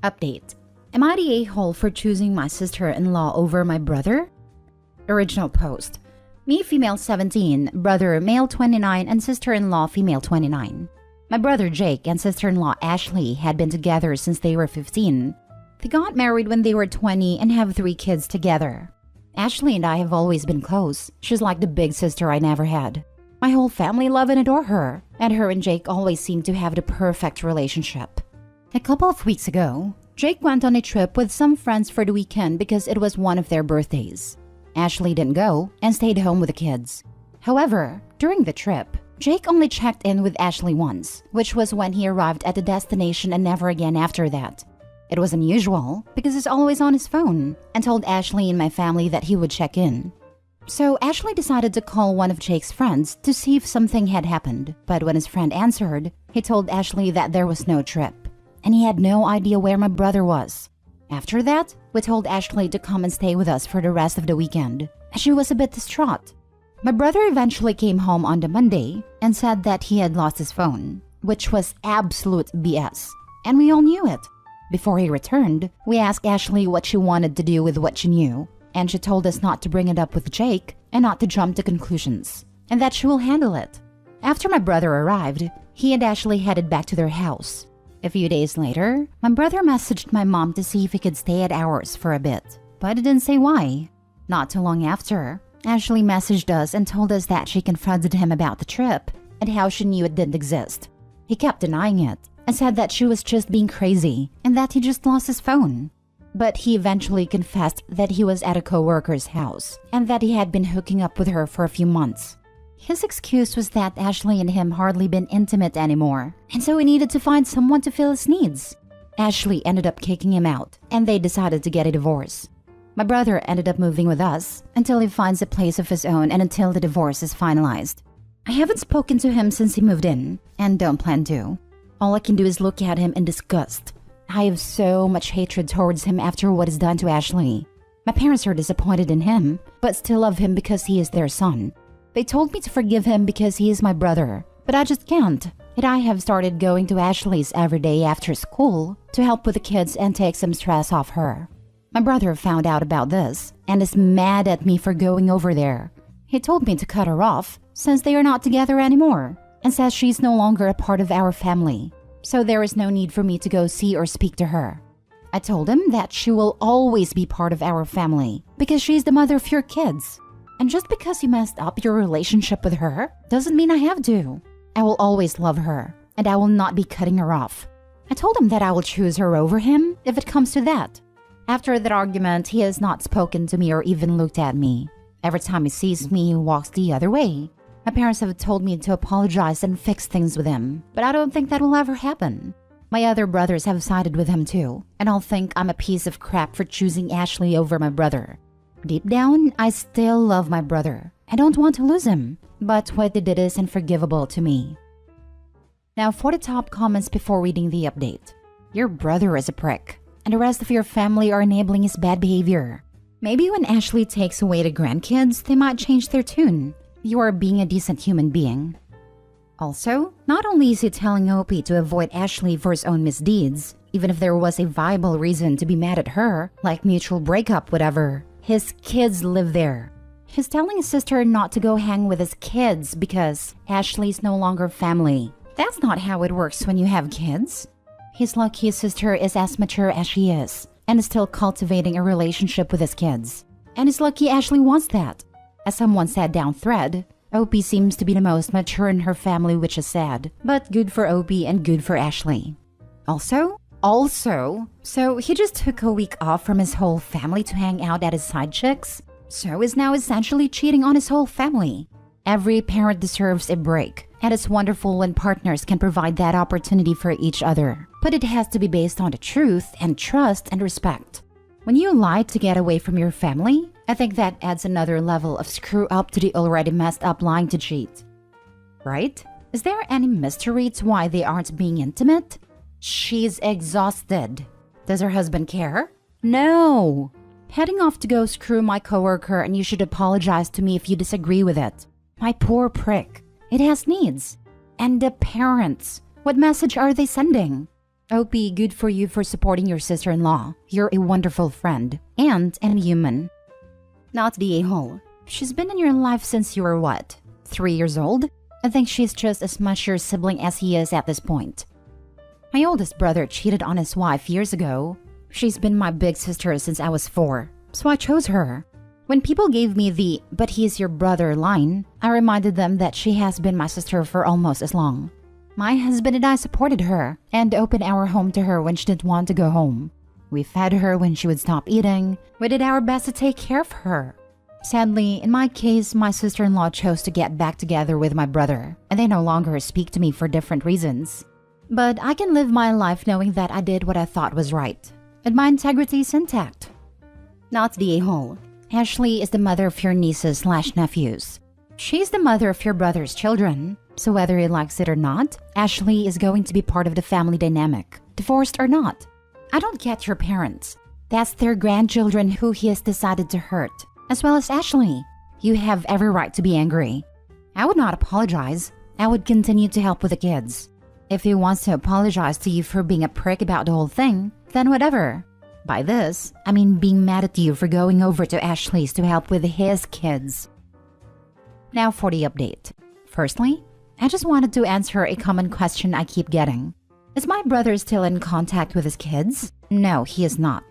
Update. Am I the a-hole for choosing my sister-in-law over my brother? Original post. Me, female 17, brother, male 29, and sister-in-law, female 29. My brother Jake and sister-in-law Ashley had been together since they were 15. They got married when they were 20 and have 3 kids together. Ashley and I have always been close. She's like the big sister I never had. My whole family love and adore her, and her and Jake always seem to have the perfect relationship. A couple of weeks ago, Jake went on a trip with some friends for the weekend because it was one of their birthdays. Ashley didn't go and stayed home with the kids. However, during the trip, Jake only checked in with Ashley once, which was when he arrived at the destination and never again after that. It was unusual because he's always on his phone and told Ashley and my family that he would check in. So Ashley decided to call one of Jake's friends to see if something had happened, but when his friend answered, he told Ashley that there was no trip, and he had no idea where my brother was. After that, we told Ashley to come and stay with us for the rest of the weekend, and she was a bit distraught. My brother eventually came home on the Monday and said that he had lost his phone, which was absolute BS, and we all knew it. Before he returned, we asked Ashley what she wanted to do with what she knew, and she told us not to bring it up with Jake and not to jump to conclusions, and that she will handle it. After my brother arrived, he and Ashley headed back to their house. A few days later, my brother messaged my mom to see if he could stay at ours for a bit, but he didn't say why. Not too long after, Ashley messaged us and told us that she confronted him about the trip and how she knew it didn't exist. He kept denying it and said that she was just being crazy and that he just lost his phone. But he eventually confessed that he was at a coworker's house and that he had been hooking up with her for a few months. His excuse was that Ashley and him hardly been intimate anymore, and so he needed to find someone to fill his needs. Ashley ended up kicking him out, and they decided to get a divorce. My brother ended up moving with us until he finds a place of his own and until the divorce is finalized. I haven't spoken to him since he moved in, and don't plan to. All I can do is look at him in disgust. I have so much hatred towards him after what is done to Ashley. My parents are disappointed in him, but still love him because he is their son. They told me to forgive him because he is my brother, but I just can't. And I have started going to Ashley's every day after school to help with the kids and take some stress off her. My brother found out about this and is mad at me for going over there. He told me to cut her off since they are not together anymore and says she's no longer a part of our family, so there is no need for me to go see or speak to her. I told him that she will always be part of our family because she's the mother of your kids. And just because you messed up your relationship with her doesn't mean I have to. I will always love her, and I will not be cutting her off. I told him that I will choose her over him if it comes to that. After that argument, he has not spoken to me or even looked at me. Every time he sees me, he walks the other way. My parents have told me to apologize and fix things with him, but I don't think that will ever happen. My other brothers have sided with him too, and I'll think I'm a piece of crap for choosing Ashley over my brother. Deep down, I still love my brother. I don't want to lose him, but what he did is unforgivable to me. Now for the top comments before reading the update. Your brother is a prick, and the rest of your family are enabling his bad behavior. Maybe when Ashley takes away the grandkids, they might change their tune. You are being a decent human being. Also, not only is he telling Opie to avoid Ashley for his own misdeeds, even if there was a viable reason to be mad at her, like mutual breakup, whatever, his kids live there. He's telling his sister not to go hang with his kids because Ashley's no longer family. That's not how it works when you have kids. He's lucky his sister is as mature as she is and is still cultivating a relationship with his kids. And he's lucky Ashley wants that. As someone said down thread, Opie seems to be the most mature in her family, which is sad, but good for Opie and good for Ashley. Also, so he just took a week off from his whole family to hang out at his side chicks, so is now essentially cheating on his whole family. Every parent deserves a break, and it's wonderful when partners can provide that opportunity for each other. But it has to be based on the truth and trust and respect. When you lie to get away from your family, I think that adds another level of screw up to the already messed up lying to cheat. Right? Is there any mystery to why they aren't being intimate? She's exhausted. Does her husband care? No. Heading off to go screw my coworker, and you should apologize to me if you disagree with it. My poor prick. It has needs. And the parents. What message are they sending? OP, good for you for supporting your sister-in-law. You're a wonderful friend and a human. Not the a-hole. She's been in your life since you were what? 3 years old? I think she's just as much your sibling as he is at this point. My oldest brother cheated on his wife years ago. She's been my big sister since I was 4, so I chose her. When people gave me the "but he's your brother" line, I reminded them that she has been my sister for almost as long. My husband and I supported her and opened our home to her when she didn't want to go home. We fed her when she would stop eating. We did our best to take care of her. Sadly, in my case, my sister-in-law chose to get back together with my brother, and they no longer speak to me for different reasons. But I can live my life knowing that I did what I thought was right, and my integrity is intact. Not the a-hole. Ashley is the mother of your nieces/nephews. She's the mother of your brother's children, so whether he likes it or not, Ashley is going to be part of the family dynamic, divorced or not. I don't get your parents. That's their grandchildren who he has decided to hurt, as well as Ashley. You have every right to be angry. I would not apologize. I would continue to help with the kids. If he wants to apologize to you for being a prick about the whole thing, then whatever. By this, I mean being mad at you for going over to Ashley's to help with his kids. Now for the update. Firstly, I just wanted to answer a common question I keep getting. Is my brother still in contact with his kids? No, he is not.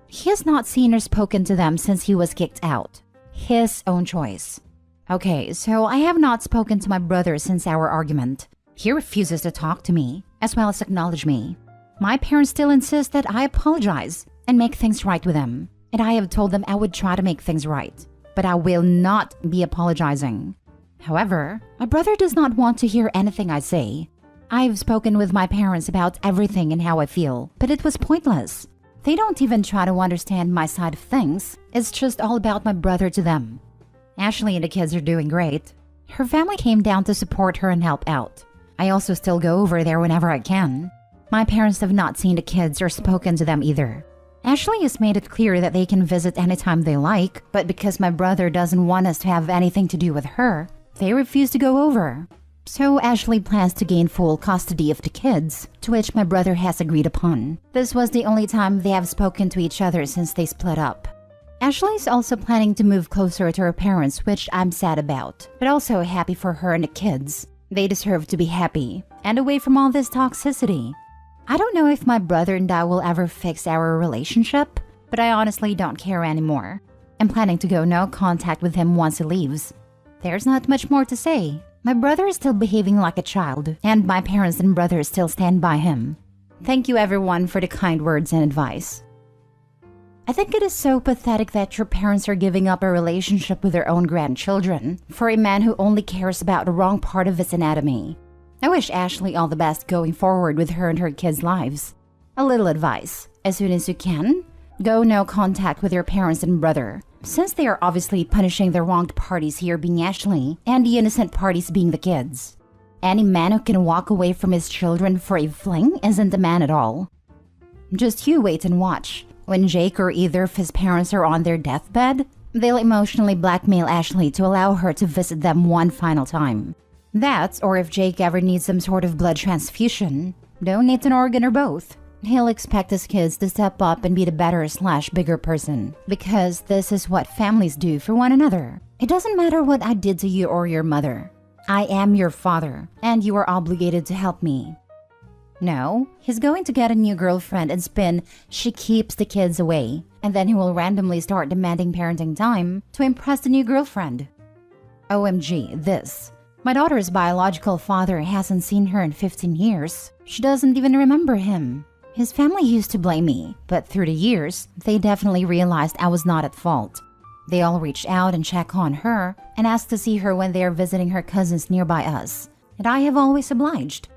He has not seen or spoken to them since he was kicked out. His own choice. Okay, so I have not spoken to my brother since our argument. He refuses to talk to me, as well as acknowledge me. My parents still insist that I apologize and make things right with them, and I have told them I would try to make things right, but I will not be apologizing. However, my brother does not want to hear anything I say. I've spoken with my parents about everything and how I feel, but it was pointless. They don't even try to understand my side of things. It's just all about my brother to them. Ashley and the kids are doing great. Her family came down to support her and help out. I also still go over there whenever I can. My parents have not seen the kids or spoken to them either. Ashley has made it clear that they can visit anytime they like, but because my brother doesn't want us to have anything to do with her, they refuse to go over. So Ashley plans to gain full custody of the kids, to which my brother has agreed upon. This was the only time they have spoken to each other since they split up. Ashley's also planning to move closer to her parents, which I'm sad about, but also happy for her and the kids. They deserve to be happy and away from all this toxicity. I don't know if my brother and I will ever fix our relationship, but I honestly don't care anymore. I'm planning to go no contact with him once he leaves. There's not much more to say. My brother is still behaving like a child, and my parents and brother still stand by him. Thank you everyone for the kind words and advice. I think it is so pathetic that your parents are giving up a relationship with their own grandchildren for a man who only cares about the wrong part of his anatomy. I wish Ashley all the best going forward with her and her kids' lives. A little advice: as soon as you can, go no contact with your parents and brother, since they are obviously punishing the wronged parties here being Ashley and the innocent parties being the kids. Any man who can walk away from his children for a fling isn't a man at all. Just you wait and watch. When Jake or either of his parents are on their deathbed, they'll emotionally blackmail Ashley to allow her to visit them one final time. That, or if Jake ever needs some sort of blood transfusion, donate an organ or both, he'll expect his kids to step up and be the better/bigger person, because this is what families do for one another. It doesn't matter what I did to you or your mother. I am your father, and you are obligated to help me. No, he's going to get a new girlfriend and spin "she keeps the kids away," and then he will randomly start demanding parenting time to impress the new girlfriend. OMG, this. My daughter's biological father hasn't seen her in 15 years. She doesn't even remember him. His family used to blame me, but through the years, they definitely realized I was not at fault. They all reached out and check on her and asked to see her when they are visiting her cousins nearby us, and I have always obliged.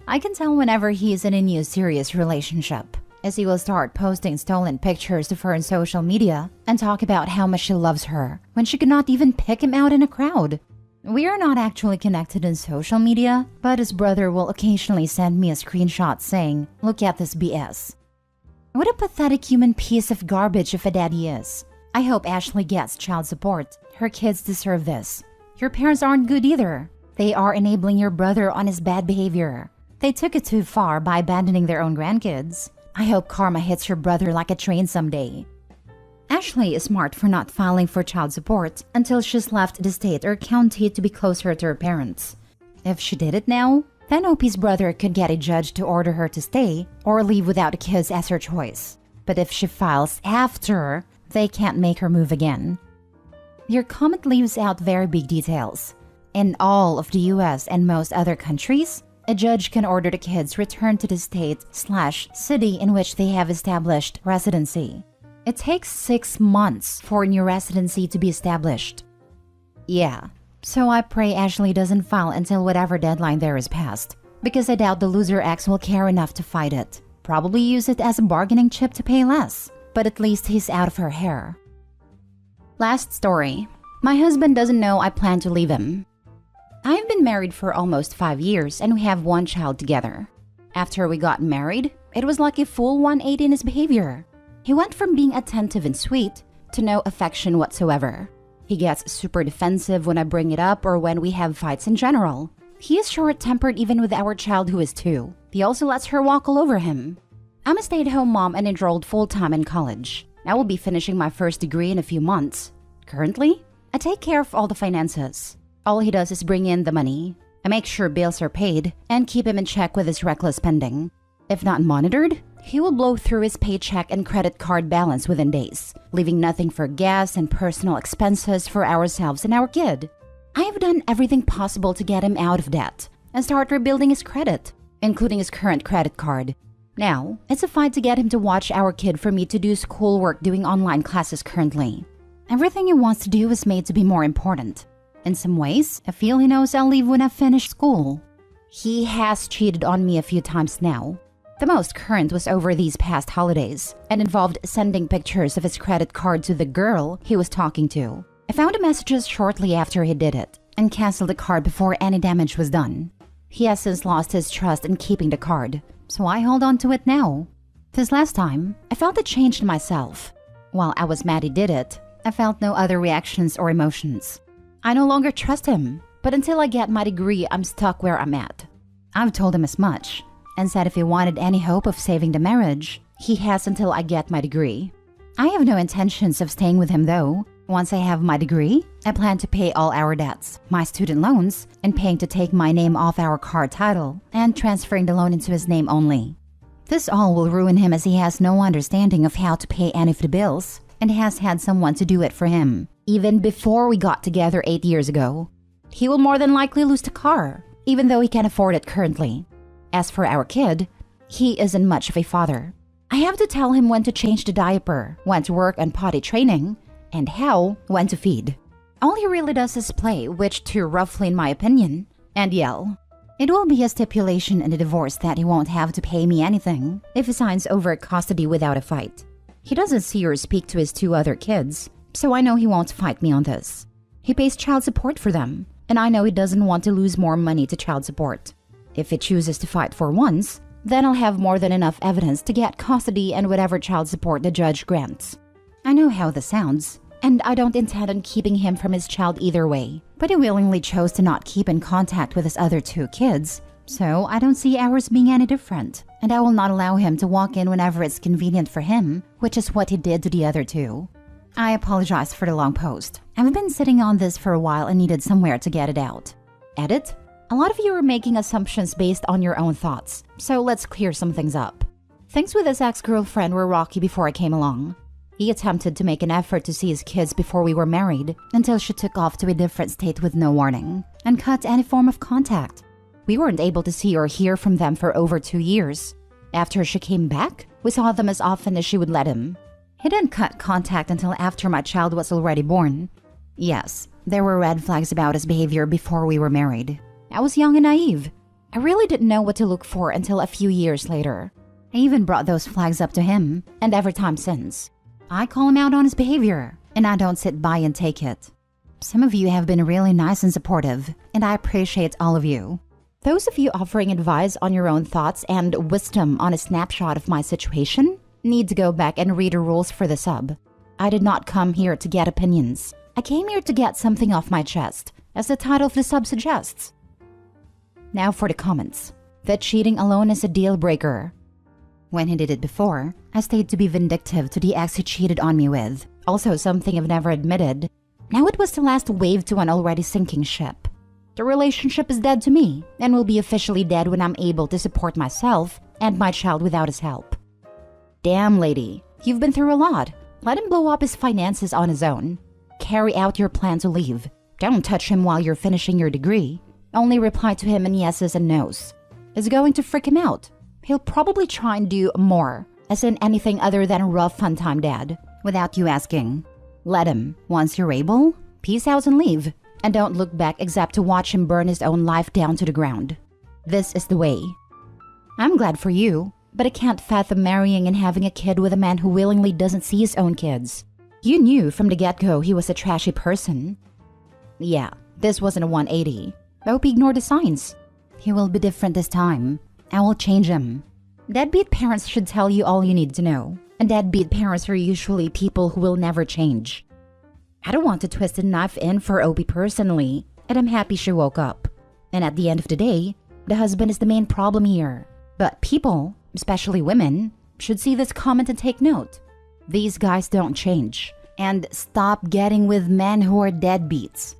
I can tell whenever he is in a new serious relationship, as he will start posting stolen pictures of her on social media and talk about how much she loves her when she could not even pick him out in a crowd. We are not actually connected in social media, but his brother will occasionally send me a screenshot saying, "Look at this BS." What a pathetic human piece of garbage of a dad he is. I hope Ashley gets child support. Her kids deserve this. Your parents aren't good either. They are enabling your brother on his bad behavior. They took it too far by abandoning their own grandkids. I hope karma hits her brother like a train someday. Ashley is smart for not filing for child support until she's left the state or county to be closer to her parents. If she did it now, then OP's brother could get a judge to order her to stay or leave without the kids as her choice. But if she files after, they can't make her move again. Your comment leaves out very big details. In all of the US and most other countries, a judge can order the kids returned to the state/city in which they have established residency. It takes 6 months for a new residency to be established. Yeah, so I pray Ashley doesn't file until whatever deadline there is passed, because I doubt the loser ex will care enough to fight it. Probably use it as a bargaining chip to pay less, but at least he's out of her hair. Last story. My husband doesn't know I plan to leave him. I've been married for almost 5 years and we have 1 child together. After we got married, it was like a full 180 in his behavior. He went from being attentive and sweet to no affection whatsoever. He gets super defensive when I bring it up or when we have fights in general. He is short-tempered even with our child who is 2. He also lets her walk all over him. I'm a stay-at-home mom and enrolled full-time in college. I will be finishing my first degree in a few months. Currently, I take care of all the finances. All he does is bring in the money. I make sure bills are paid and keep him in check with his reckless spending. If not monitored, he will blow through his paycheck and credit card balance within days, leaving nothing for gas and personal expenses for ourselves and our kid. I have done everything possible to get him out of debt and start rebuilding his credit, including his current credit card. Now, it's a fight to get him to watch our kid for me to do schoolwork doing online classes currently. Everything he wants to do is made to be more important. In some ways, I feel he knows I'll leave when I finish school. He has cheated on me a few times now. The most current was over these past holidays and involved sending pictures of his credit card to the girl he was talking to. I found the messages shortly after he did it and canceled the card before any damage was done. He has since lost his trust in keeping the card, so I hold on to it now. This last time, I felt a change in myself. While I was mad he did it, I felt no other reactions or emotions. I no longer trust him, but until I get my degree, I'm stuck where I'm at. I've told him as much and said if he wanted any hope of saving the marriage, he has until I get my degree. I have no intentions of staying with him though. Once I have my degree, I plan to pay all our debts, my student loans, and paying to take my name off our car title and transferring the loan into his name only. This all will ruin him as he has no understanding of how to pay any of the bills and has had someone to do it for him, even before we got together 8 years ago. He will more than likely lose the car, even though he can afford it currently. As for our kid, he isn't much of a father. I have to tell him when to change the diaper, when to work on potty training, and when to feed. All he really does is play, which too roughly in my opinion, and yell. It will be a stipulation in the divorce that he won't have to pay me anything if he signs over custody without a fight. He doesn't see or speak to his 2 other kids, so I know he won't fight me on this. He pays child support for them, and I know he doesn't want to lose more money to child support. If he chooses to fight for once, then I'll have more than enough evidence to get custody and whatever child support the judge grants. I know how this sounds, and I don't intend on keeping him from his child either way, but he willingly chose to not keep in contact with his other 2 kids, so I don't see ours being any different, and I will not allow him to walk in whenever it's convenient for him, which is what he did to the other 2. I apologize for the long post. I've been sitting on this for a while and needed somewhere to get it out. Edit? A lot of you are making assumptions based on your own thoughts, so let's clear some things up. Things with his ex-girlfriend were rocky before I came along. He attempted to make an effort to see his kids before we were married, until she took off to a different state with no warning, and cut any form of contact. We weren't able to see or hear from them for over 2 years. After she came back, we saw them as often as she would let him. He didn't cut contact until after my child was already born. Yes, there were red flags about his behavior before we were married. I was young and naive. I really didn't know what to look for until a few years later. I even brought those flags up to him, and every time since. I call him out on his behavior, and I don't sit by and take it. Some of you have been really nice and supportive, and I appreciate all of you. Those of you offering advice on your own thoughts and wisdom on a snapshot of my situation need to go back and read the rules for the sub. I did not come here to get opinions. I came here to get something off my chest, as the title of the sub suggests. Now for the comments. that cheating alone is a deal breaker. When he did it before, I stayed to be vindictive to the ex he cheated on me with. Also something I've never admitted. Now it was the last wave to an already sinking ship. The relationship is dead to me and will be officially dead when I'm able to support myself and my child without his help. Damn, lady, you've been through a lot. Let him blow up his finances on his own. Carry out your plan to leave. Don't touch him while you're finishing your degree. Only reply to him in yeses and nos. It's going to freak him out. He'll probably try and do more, as in anything other than a rough fun time dad, without you asking. Let him. Once you're able, peace out and leave. And don't look back except to watch him burn his own life down to the ground. This is the way. I'm glad for you, but I can't fathom marrying and having a kid with a man who willingly doesn't see his own kids. You knew from the get-go he was a trashy person. Yeah, this wasn't a 180. I hope he ignored the signs. He will be different this time. I will change him. Deadbeat parents should tell you all you need to know. And deadbeat parents are usually people who will never change. I don't want to twist a knife in for Opie personally, and I'm happy she woke up. And at the end of the day, the husband is the main problem here. But people, especially women, should see this comment and take note. These guys don't change. And stop getting with men who are deadbeats.